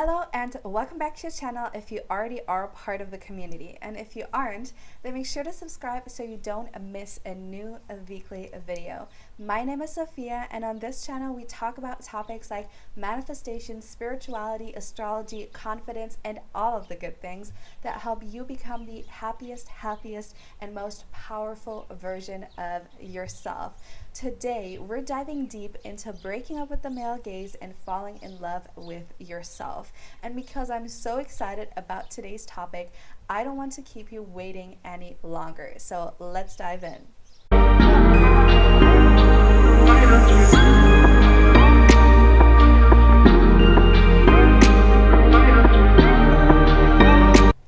Hello and welcome back to the channel if you already are part of the community, and if you aren't, then make sure to subscribe so you don't miss a new weekly video. My name is Sophia, and on this channel we talk about topics like manifestation, spirituality, astrology, confidence, and all of the good things that help you become the happiest, healthiest, and most powerful version of yourself. Today, we're diving deep into breaking up with the male gaze and falling in love with yourself. And because I'm so excited about today's topic, I don't want to keep you waiting any longer. So let's dive in.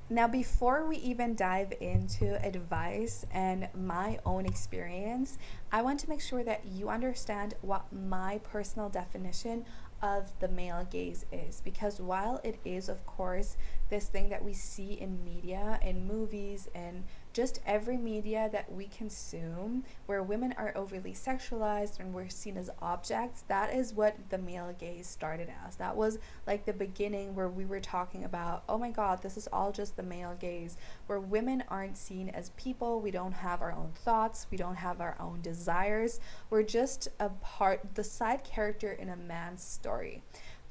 Now, before we even dive into advice and my own experience, I want to make sure that you understand what my personal definition of the male gaze is. Because while it is, of course, this thing that we see in media, in movies, and just every media that we consume, where women are overly sexualized and we're seen as objects, that is what the male gaze started as. That was like the beginning where we were talking about, oh my God, this is all just the male gaze, where women aren't seen as people. We don't have our own thoughts. We don't have our own desires. We're just a part, the side character in a man's story.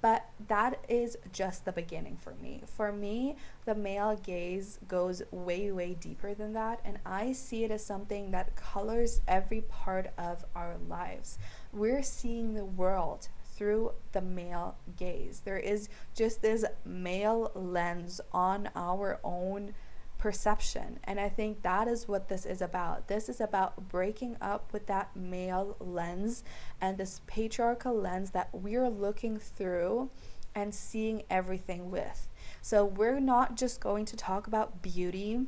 But that is just the beginning for me. For me, the male gaze goes way, way deeper than that. And I see it as something that colors every part of our lives. We're seeing the world through the male gaze. There is just this male lens on our own perception, and I think that is what this is about. This is about breaking up with that male lens and this patriarchal lens that we're looking through and seeing everything with. So we're not just going to talk about beauty.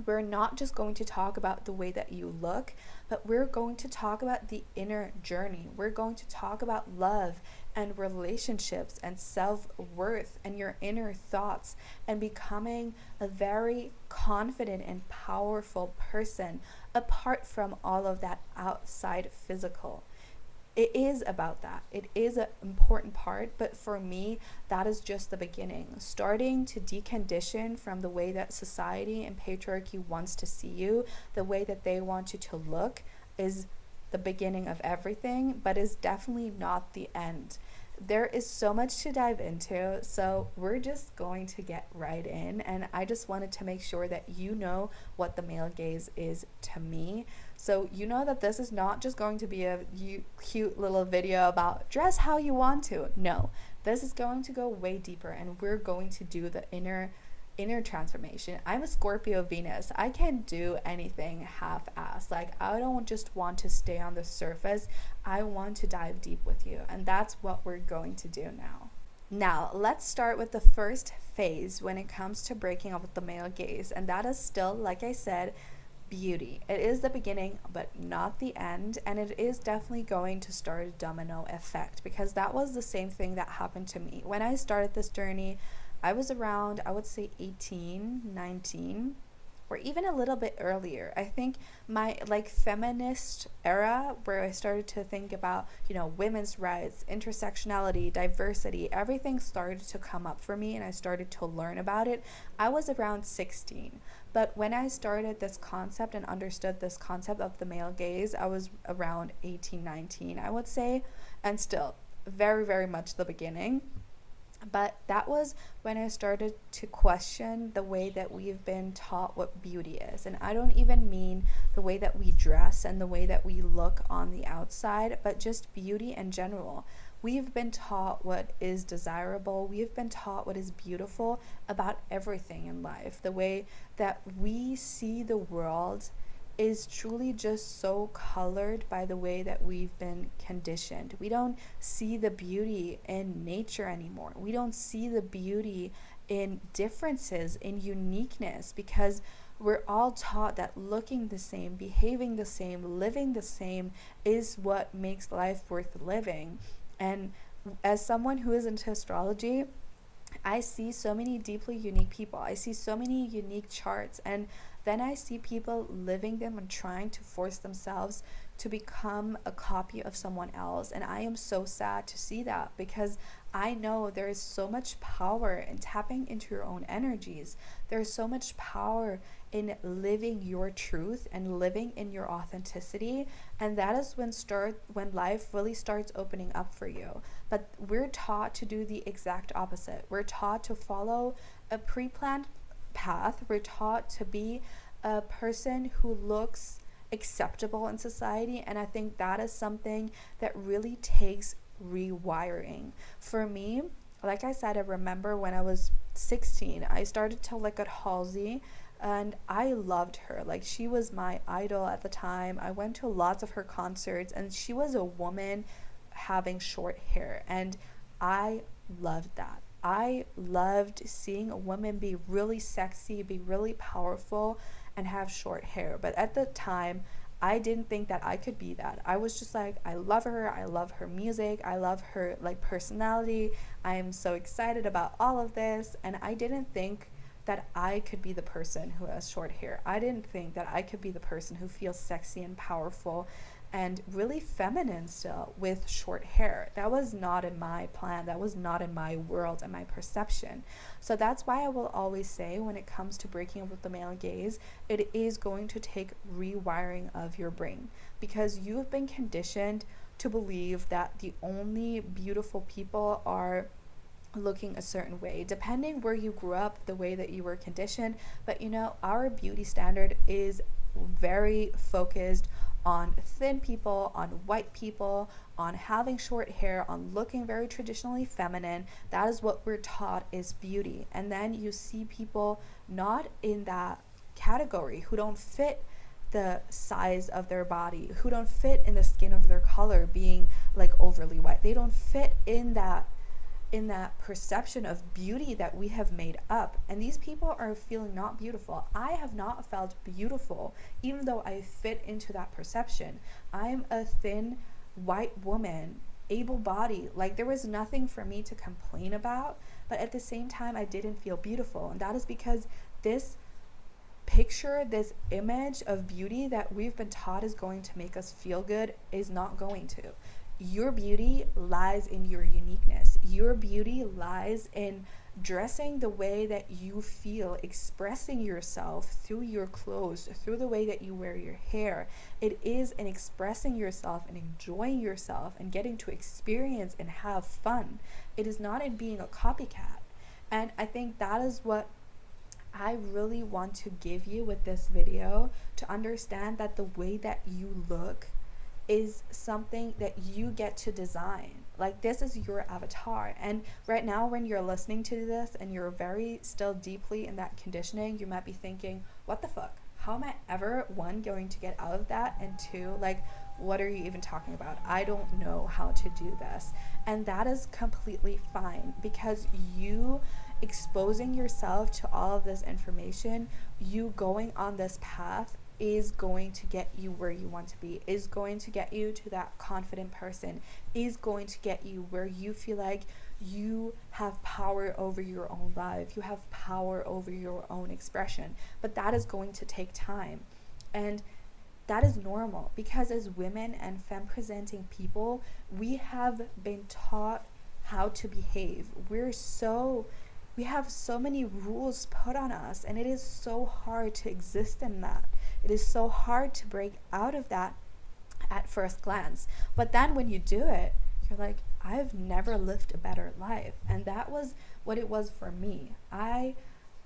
We're not just going to talk about the way that you look, but we're going to talk about the inner journey. We're going to talk about love and relationships and self-worth and your inner thoughts and becoming a very confident and powerful person apart from all of that outside physical. It is about that. It is an important part, but for me, that is just the beginning. Starting to decondition from the way that society and patriarchy wants to see you, the way that they want you to look, is the beginning of everything, but is definitely not the end. There is so much to dive into, so we're just going to get right in, and I just wanted to make sure that you know what the male gaze is to me. So you know that this is not just going to be a cute little video about dress how you want to. No, this is going to go way deeper, and we're going to do the inner transformation. I'm a Scorpio Venus. I can't do anything half-assed. Like, I don't just want to stay on the surface. I want to dive deep with you, and that's what we're going to do now. Now, let's start with the first phase when it comes to breaking up with the male gaze, and that is still, like I said, beauty. It is the beginning, but not the end, and it is definitely going to start a domino effect, because that was the same thing that happened to me. When I started this journey, I was around, I would say 18, 19, or even a little bit earlier. I think my feminist era, where I started to think about, women's rights, intersectionality, diversity, everything started to come up for me and I started to learn about it. I was around 16. But when I started this concept and understood this concept of the male gaze, I was around 18, 19, I would say, and still very, very much the beginning. But that was when I started to question the way that we've been taught what beauty is. And I don't even mean the way that we dress and the way that we look on the outside, but just beauty in general. We've been taught what is desirable. We've been taught what is beautiful about everything in life. The way that we see the world is truly just so colored by the way that we've been conditioned. We don't see the beauty in nature anymore. We don't see the beauty in differences, in uniqueness, because we're all taught that looking the same, behaving the same, living the same is what makes life worth living. And as someone who is into astrology, I see so many deeply unique people. I see so many unique charts, and then I see people living them and trying to force themselves to become a copy of someone else. And I am so sad to see that, because I know there is so much power in tapping into your own energies. There's so much power in living your truth and living in your authenticity, and that is when life really starts opening up for you. But we're taught to do the exact opposite. We're taught to follow a pre-planned path. We're taught to be a person who looks acceptable in society, and I think that is something that really takes rewiring. For me, like I said, I remember when I was 16, I started to look at Halsey, and I loved her. Like, she was my idol at the time. I went to lots of her concerts, and she was a woman having short hair, and I loved that. I loved seeing a woman be really sexy, be really powerful, and have short hair. But at the time, I didn't think that I could be that. I was just like, I love her. I love her music. I love her like personality. I am so excited about all of this. And I didn't think that I could be the person who has short hair. I didn't think that I could be the person who feels sexy and powerful and really feminine still with short hair. That was not in my plan. That was not in my world and my perception. So that's why I will always say, when it comes to breaking up with the male gaze, it is going to take rewiring of your brain, because you've been conditioned to believe that the only beautiful people are looking a certain way, depending where you grew up, the way that you were conditioned. But you know, our beauty standard is very focused on thin people, on white people, on having short hair, on looking very traditionally feminine. That is what we're taught is beauty. And then you see people not in that category, who don't fit the size of their body, who don't fit in the skin of their color, being like overly white. They don't fit in that perception of beauty that we have made up. And these people are feeling not beautiful. I have not felt beautiful, even though I fit into that perception. I'm a thin white woman, able-bodied. Like, there was nothing for me to complain about, but at the same time, I didn't feel beautiful. And that is because this picture, this image of beauty that we've been taught is going to make us feel good, is not going to. Your beauty lies in your uniqueness. Your beauty lies in dressing the way that you feel, expressing yourself through your clothes, through the way that you wear your hair. It is in expressing yourself and enjoying yourself and getting to experience and have fun. It is not in being a copycat. And I think that is what I really want to give you with this video, to understand that the way that you look is something that you get to design. Like, this is your avatar. And right now, when you're listening to this and you're very still deeply in that conditioning, you might be thinking, what the fuck? How am I ever, one, going to get out of that? And two, like, what are you even talking about? I don't know how to do this. And that is completely fine, because you exposing yourself to all of this information, you going on this path, is going to get you where you want to be, is going to get you to that confident person, is going to get you where you feel like you have power over your own life, you have power over your own expression. But that is going to take time. And that is normal, because as women and femme presenting people, we have been taught how to behave. We have so many rules put on us, and it is so hard to exist in that. It is so hard to break out of that at first glance. But then when you do it, you're like, I've never lived a better life. And that was what it was for me. I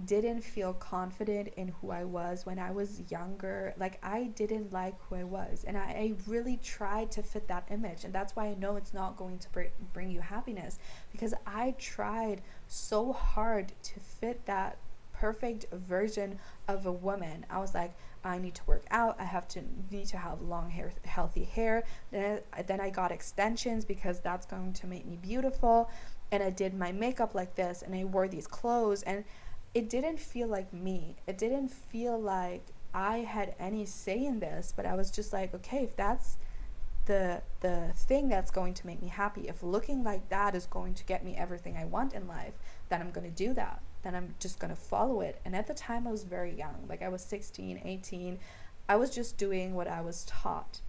didn't feel confident in who I was when I was younger. Like, I didn't like who I was, and I really tried to fit that image. And that's why I know it's not going to bring you happiness, because I tried so hard to fit that perfect version of a woman. I was like, I need to work out, need to have long hair, healthy hair. Then I got extensions, because that's going to make me beautiful. And I did my makeup like this, and I wore these clothes, and it didn't feel like me. It didn't feel like I had any say in this. But I was just like, okay, if that's the thing that's going to make me happy, if looking like that is going to get me everything I want in life, then I'm going to do that. Then I'm just going to follow it. And at the time, I was very young. Like, I was 16, 18. I was just doing what I was taught.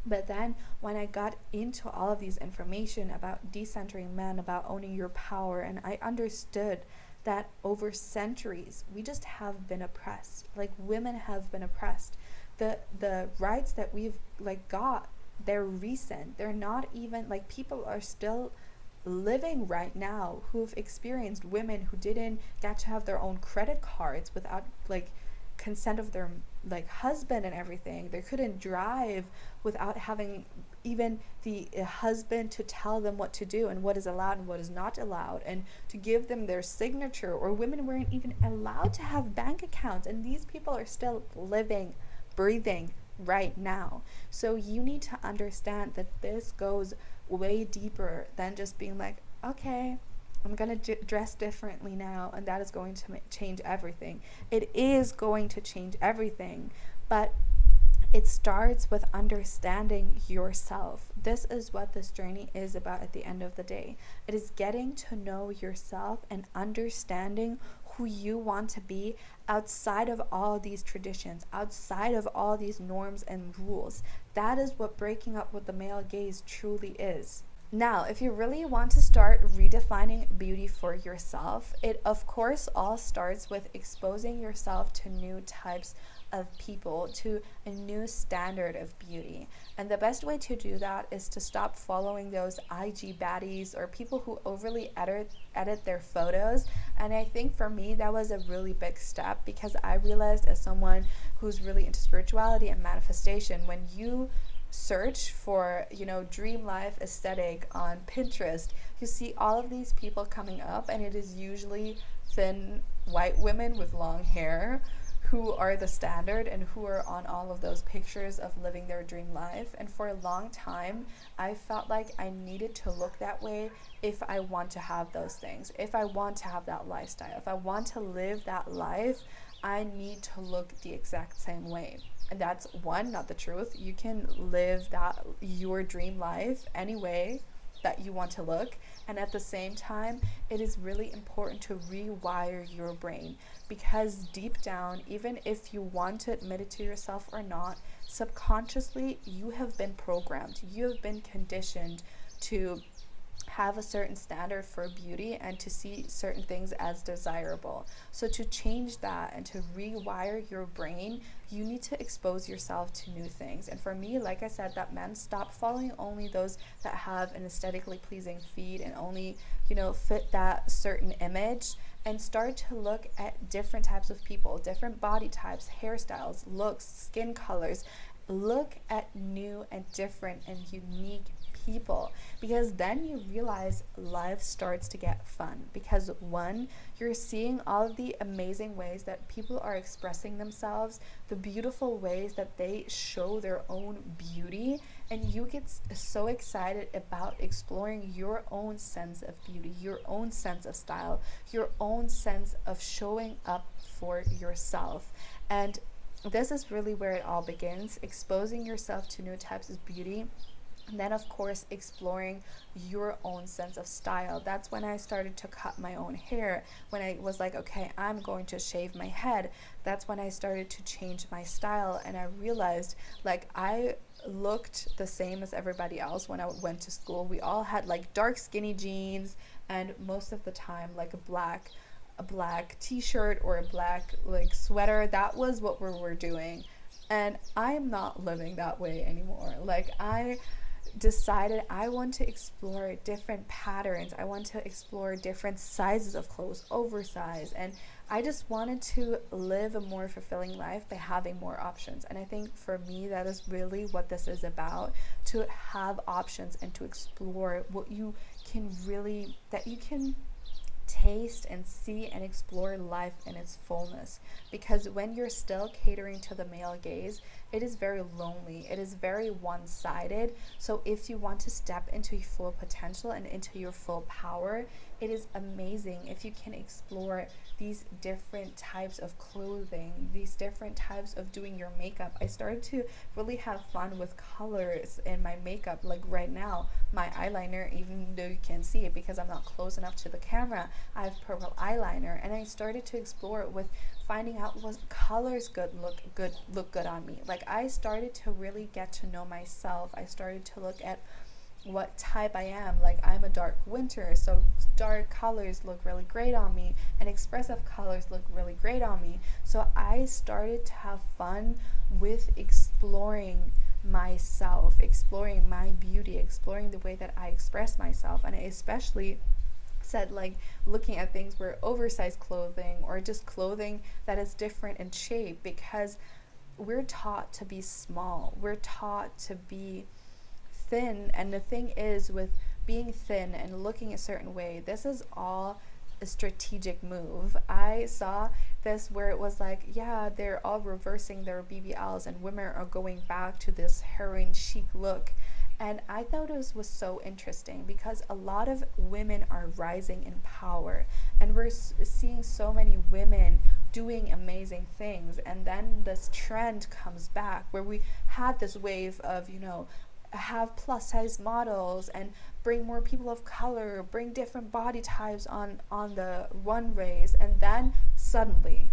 But then when I got into all of these information about decentering men, about owning your power, and I understood that over centuries we just have been oppressed. Like women have been oppressed. The rights that we've like got, they're recent. They're not even like people are still living right now who've experienced women who didn't get to have their own credit cards without like consent of their like husband and everything. They couldn't drive without having even the husband to tell them what to do and what is allowed and what is not allowed and to give them their signature. Or women weren't even allowed to have bank accounts, and these people are still living, breathing right now. So you need to understand that this goes way deeper than just being like, okay, I'm gonna dress differently now and that is going to change everything. It is going to change everything, but it starts with understanding yourself. This is what this journey is about at the end of the day. It is getting to know yourself and understanding who you want to be outside of all these traditions, outside of all these norms and rules. That is what breaking up with the male gaze truly is. Now, if you really want to start redefining beauty for yourself, it of course all starts with exposing yourself to new types of people, to a new standard of beauty. And the best way to do that is to stop following those IG baddies or people who overly edit their photos. And I think for me, that was a really big step, because I realized, as someone who's really into spirituality and manifestation, when you search for, dream life aesthetic on Pinterest, you see all of these people coming up, and it is usually thin white women with long hair who are the standard and who are on all of those pictures of living their dream life. And for a long time, I felt like I needed to look that way if I want to have those things, if I want to have that lifestyle, if I want to live that life, I need to look the exact same way. And that's one, not the truth. You can live that your dream life any way that you want to look. And at the same time, it is really important to rewire your brain, because deep down, even if you want to admit it to yourself or not, subconsciously you have been programmed, you have been conditioned to have a certain standard for beauty and to see certain things as desirable. So to change that and to rewire your brain, you need to expose yourself to new things. And for me, like I said, that meant stop following only those that have an aesthetically pleasing feed and only, fit that certain image, and start to look at different types of people, different body types, hairstyles, looks, skin colors. Look at new and different and unique people, because then you realize life starts to get fun, because one, you're seeing all of the amazing ways that people are expressing themselves, the beautiful ways that they show their own beauty, and you get so excited about exploring your own sense of beauty, your own sense of style, your own sense of showing up for yourself. And this is really where it all begins, exposing yourself to new types of beauty. And then, of course, exploring your own sense of style. That's when I started to cut my own hair. When I was like, okay, I'm going to shave my head. That's when I started to change my style. And I realized, like, I looked the same as everybody else when I went to school. We all had, like, dark, skinny jeans, and most of the time, like, a black t-shirt or a black, like, sweater. That was what we were doing. And I'm not living that way anymore. Like, I decided I want to explore different patterns. I want to explore different sizes of clothes, oversized, and I just wanted to live a more fulfilling life by having more options. And I think for me, that is really what this is about, to have options and to explore what you can really, that you can taste and see and explore life in its fullness. Because when you're still catering to the male gaze, it is very lonely, it is very one-sided. So if you want to step into your full potential and into your full power, it is amazing if you can explore these different types of clothing, these different types of doing your makeup. I started to really have fun with colors in my makeup. Like right now, my eyeliner, even though you can't see it because I'm not close enough to the camera, I have purple eyeliner, and I started to explore it with finding out what colors look good on me. Like I started to really get to know myself. I started to look at what type I am. Like I'm a dark winter, so dark colors look really great on me, and expressive colors look really great on me. So I started to have fun with exploring myself, exploring my beauty, exploring the way that I express myself. And I especially said, like, looking at things where oversized clothing or just clothing that is different in shape, because we're taught to be small, we're taught to be thin. And the thing is, with being thin and looking a certain way, this is all a strategic move. I saw this where it was like, yeah, they're all reversing their BBLs and women are going back to this heroin chic look. And I thought it was so interesting because a lot of women are rising in power, and we're seeing so many women doing amazing things. And then this trend comes back where we had this wave of, have plus size models and bring more people of color, bring different body types on the runways. And then suddenly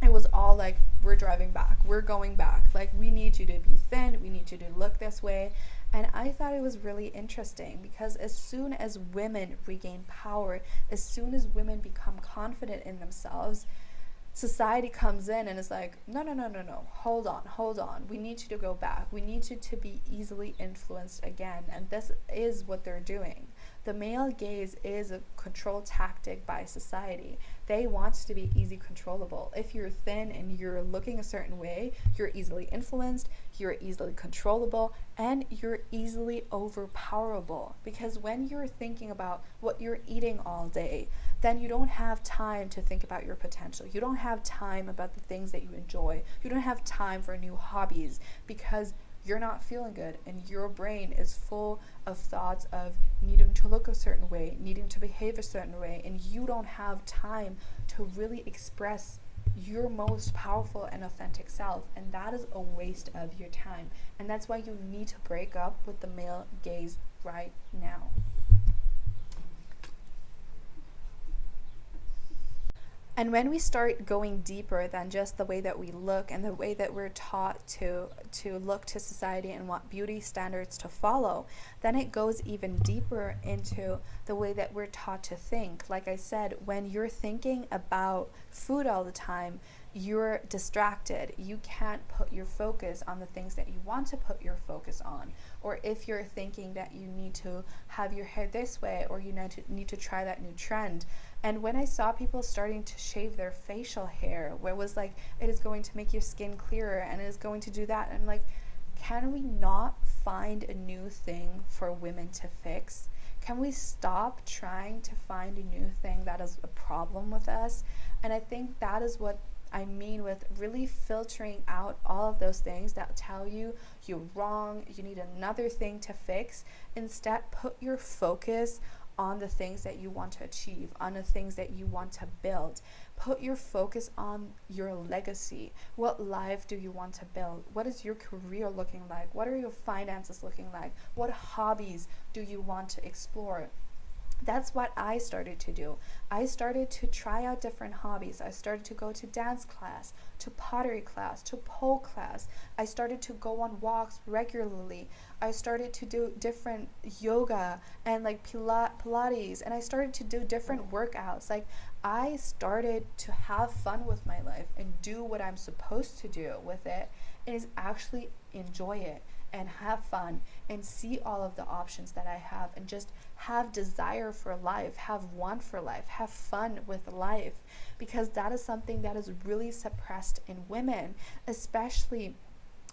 it was all like, we're driving back, we're going back, like we need you to be thin, we need you to look this way. And I thought it was really interesting because as soon as women regain power, as soon as women become confident in themselves, society comes in and is like, no, no, no, no, no, hold on, we need you to go back, we need you to be easily influenced again. And this is what they're doing. The male gaze is a control tactic by society. They want to be easy controllable. If you're thin and you're looking a certain way, you're easily influenced, you're easily controllable, and you're easily overpowerable. Because when you're thinking about what you're eating all day, then you don't have time to think about your potential. You don't have time about the things that you enjoy. You don't have time for new hobbies because you're not feeling good, and your brain is full of thoughts of needing to look a certain way, needing to behave a certain way, and you don't have time to really express your most powerful and authentic self. And that is a waste of your time. And that's why you need to break up with the male gaze right now. And when we start going deeper than just the way that we look and the way that we're taught to look to society and what beauty standards to follow, then it goes even deeper into the way that we're taught to think. Like I said, when you're thinking about food all the time, you're distracted. You can't put your focus on the things that you want to put your focus on. Or if you're thinking that you need to have your hair this way, or you need to try that new trend. And when I saw people starting to shave their facial hair, where it was like, it is going to make your skin clearer and it is going to do that, and I'm like, can we not find a new thing for women to fix? Can we stop trying to find a new thing that is a problem with us? And I think that is what I mean with really filtering out all of those things that tell you you're wrong, you need another thing to fix. Instead, put your focus on the things that you want to achieve, on the things that you want to build. Put your focus on your legacy. What life do you want to build? What is your career looking like? What are your finances looking like? What hobbies do you want to explore? That's what I started to do. I started to try out different hobbies. I started to go to dance class, to pottery class, to pole class. I started to go on walks regularly. I started to do different yoga and like Pilates, and I started to do different workouts. Like I started to have fun with my life and do what I'm supposed to do with it, is actually enjoy it and have fun and see all of the options that I have, and just have desire for life, have want for life, have fun with life, because that is something that is really suppressed in women, especially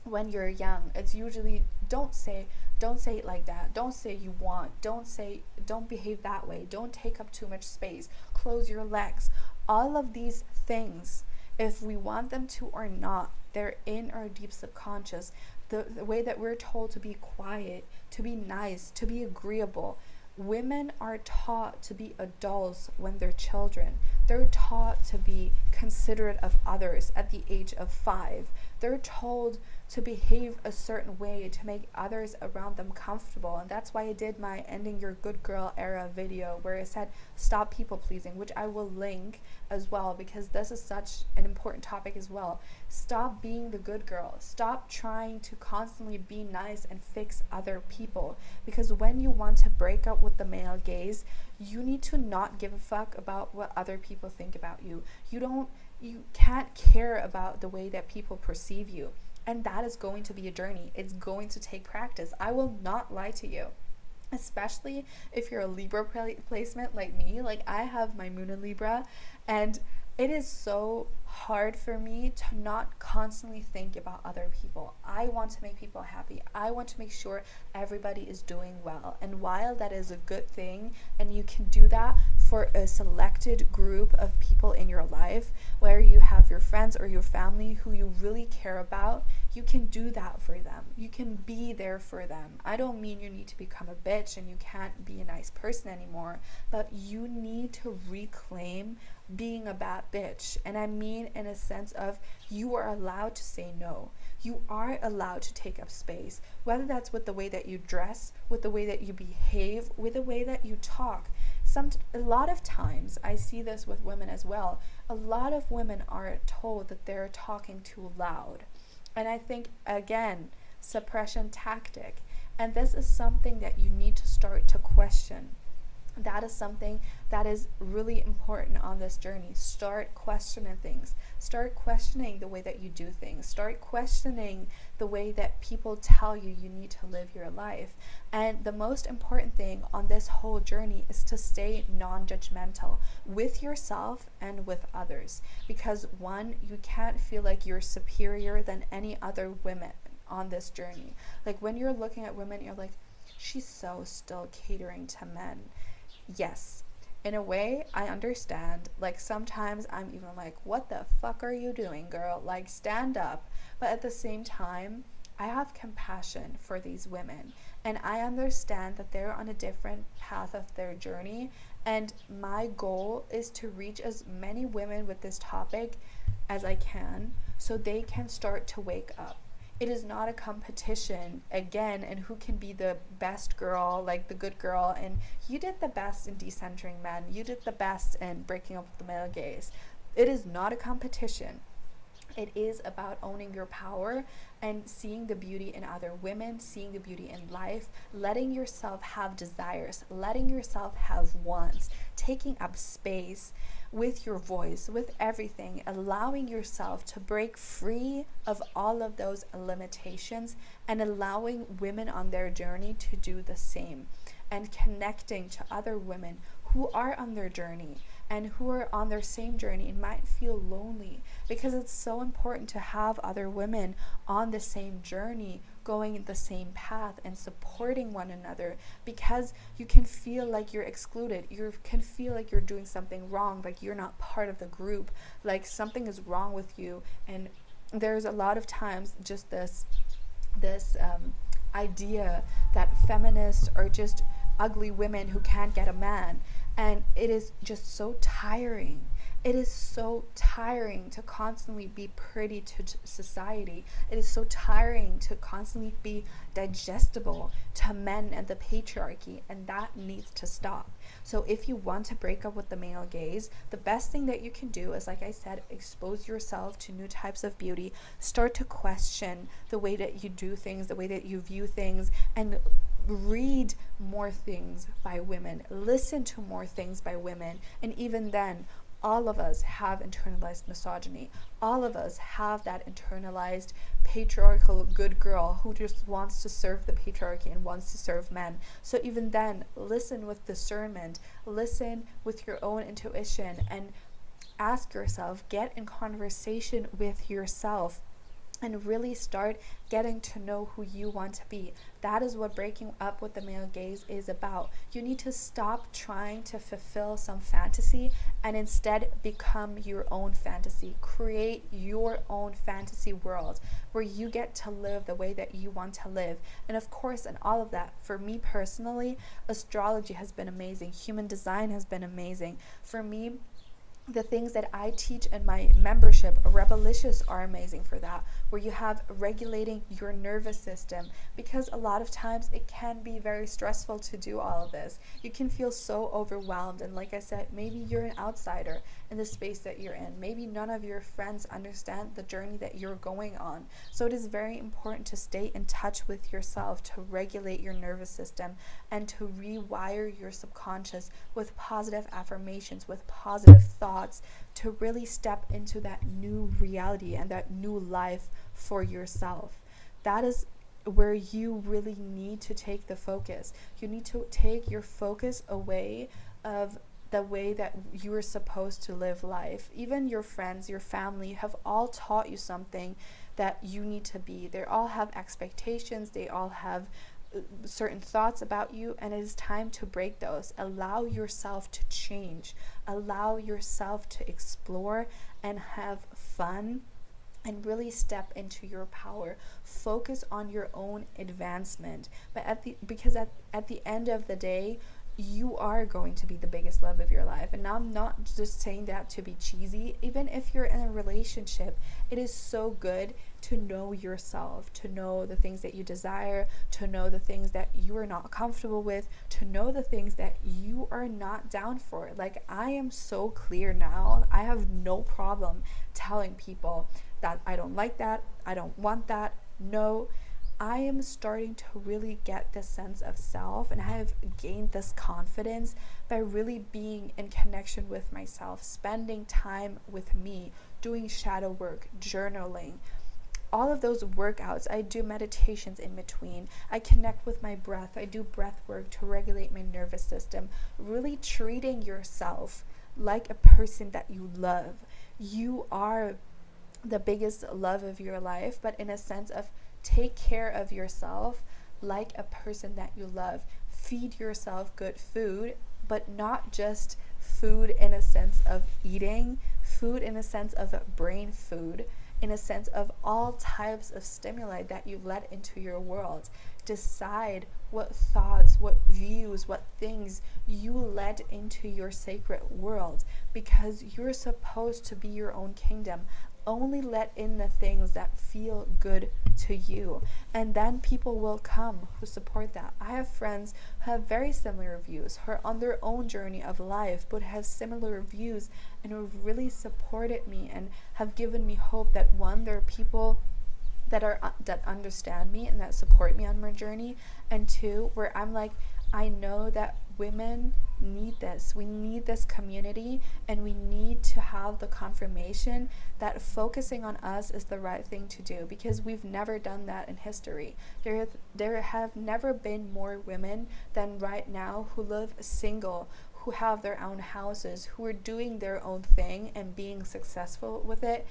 when you're young. It's usually don't say it like that, don't say you want, don't behave that way, don't take up too much space, close your legs. All of these things, if we want them to or not, they're in our deep subconscious. The way that we're told to be quiet, to be nice, to be agreeable, Women are taught to be adults when they're children. They're taught to be considerate of others at the age of 5. They're told to behave a certain way to make others around them comfortable. And that's why I did my Ending Your Good Girl era video where I said stop people pleasing, which I will link as well, because this is such an important topic as well. Stop being the good girl. Stop trying to constantly be nice and fix other people, because when you want to break up with the male gaze, you need to not give a fuck about what other people think about you. You can't care about the way that people perceive you. And that is going to be a journey. It's going to take practice. I will not lie to you. Especially if you're a Libra placement like me. Like, I have my moon in Libra, and it is so hard for me to not constantly think about other people. I want to make people happy. I want to make sure everybody is doing well. And while that is a good thing, and you can do that for a selected group of people in your life, where you have your friends or your family who you really care about, you can do that for them. You can be there for them. I don't mean you need to become a bitch and you can't be a nice person anymore, but you need to reclaim being a bad bitch. And I mean in a sense of, you are allowed to say no. You are allowed to take up space, whether that's with the way that you dress, with the way that you behave, with the way that you talk. A lot of times I see this with women as well. A lot of women are told that they're talking too loud. And I think, again, suppression tactic. And this is something that you need to start to question. That is something that is really important on this journey. Start questioning things. Start questioning the way that you do things. Start questioning the way that people tell you you need to live your life. And the most important thing on this whole journey is to stay non-judgmental with yourself and with others. Because one, you can't feel like you're superior than any other women on this journey. Like, when you're looking at women, you're like, she's so still catering to men. Yes, in a way, I understand. Like, sometimes I'm even like, what the fuck are you doing, girl? Like, stand up. But at the same time, I have compassion for these women, and I understand that they're on a different path of their journey. And my goal is to reach as many women with this topic as I can, so they can start to wake up. It is not a competition, again, and who can be the best girl, like the good girl. And you did the best in decentering men. You did the best in breaking up with the male gaze. It is not a competition. It is about owning your power and seeing the beauty in other women, seeing the beauty in life, letting yourself have desires, letting yourself have wants, taking up space with your voice, with everything, allowing yourself to break free of all of those limitations, and allowing women on their journey to do the same, and connecting to other women who are on their journey and who are on their same journey and might feel lonely, because it's so important to have other women on the same journey, going the same path and supporting one another, because you can feel like you're excluded. You can feel like you're doing something wrong, like you're not part of the group, like something is wrong with you. And there's a lot of times just this idea that feminists are just ugly women who can't get a man. And it is just so tiring. It is so tiring to constantly be pretty to society. It is so tiring to constantly be digestible to men and the patriarchy, and that needs to stop. So if you want to break up with the male gaze, the best thing that you can do is, like I said, expose yourself to new types of beauty, start to question the way that you do things, the way that you view things, and read more things by women, listen to more things by women. And even then, all of us have internalized misogyny. All of us have that internalized patriarchal good girl who just wants to serve the patriarchy and wants to serve men. So even then, listen with discernment, listen with your own intuition, and ask yourself, get in conversation with yourself. and really start getting to know who you want to be. That is what breaking up with the male gaze is about. You need to stop trying to fulfill some fantasy and instead become your own fantasy. Create your own fantasy world where you get to live the way that you want to live. And of course, in all of that, for me personally, astrology has been amazing. Human design has been amazing. For me, the things that I teach in my membership, Rebelicious, are amazing for that, where you have regulating your nervous system, because a lot of times it can be very stressful to do all of this. You can feel so overwhelmed, and like I said, maybe you're an outsider in the space that you're in. Maybe none of your friends understand the journey that you're going on. So it is very important to stay in touch with yourself, to regulate your nervous system, and to rewire your subconscious with positive affirmations, with positive thoughts, to really step into that new reality and that new life for yourself. That is where you really need to take the focus. You need to take your focus away of the way that you are supposed to live life. Even your friends, your family have all taught you something that you need to be. They all have expectations, they all have certain thoughts about you, and it is time to break those. Allow yourself to change, allow yourself to explore and have fun, and really step into your power. Focus on your own advancement. But because at the end of the day, you are going to be the biggest love of your life. And I'm not just saying that to be cheesy. Even if you're in a relationship, it is so good to know yourself, to know the things that you desire, to know the things that you are not comfortable with, to know the things that you are not down for. Like, I am so clear now. I have no problem telling people that I don't like that, I don't want that. No, I am starting to really get this sense of self, and I have gained this confidence by really being in connection with myself, spending time with me, doing shadow work, journaling, all of those workouts. I do meditations in between. I connect with my breath. I do breath work to regulate my nervous system. Really treating yourself like a person that you love. You are the biggest love of your life, but in a sense of take care of yourself like a person that you love. Feed yourself good food, but not just food in a sense of eating, food in a sense of brain food, in a sense of all types of stimuli that you let into your world. Decide what thoughts, what views, what things you let into your sacred world, because you're supposed to be your own kingdom. Only let in the things that feel good to you, and then people will come who support that. I have friends who have very similar views, who are on their own journey of life but have similar views, and who have really supported me and have given me hope that, one, there are people that understand me and that support me on my journey, and two, where I'm like, I know that women need this. We need this community, and we need to have the confirmation that focusing on us is the right thing to do, because we've never done that in history. There have never been more women than right now who live single, who have their own houses, who are doing their own thing and being successful with it,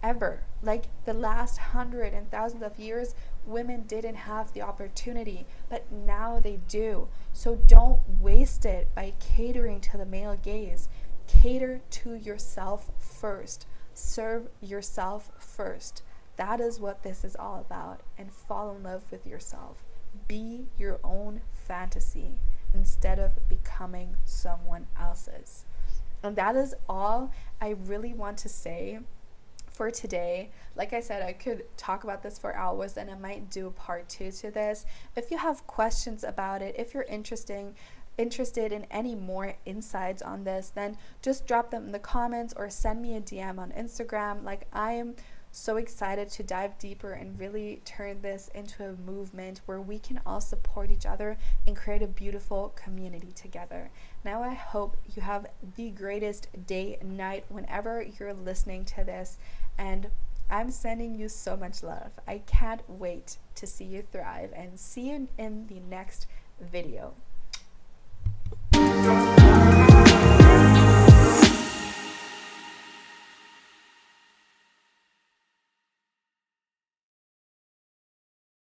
ever. Like, the last hundred and thousands of years, women didn't have the opportunity, but now they do. So don't waste it by catering to the male gaze. Cater to yourself first. Serve yourself first. That is what this is all about. And fall in love with yourself. Be your own fantasy instead of becoming someone else's. And that is all I really want to say for today. Like I said, I could talk about this for hours, and I might do a part 2 to this. If you have questions about it, if you're interested in any more insights on this, then just drop them in the comments or send me a DM on Instagram. Like, I am so excited to dive deeper and really turn this into a movement where we can all support each other and create a beautiful community together. Now, I hope you have the greatest day and night whenever you're listening to this, and I'm sending you so much love. I can't wait to see you thrive, and see you in the next video.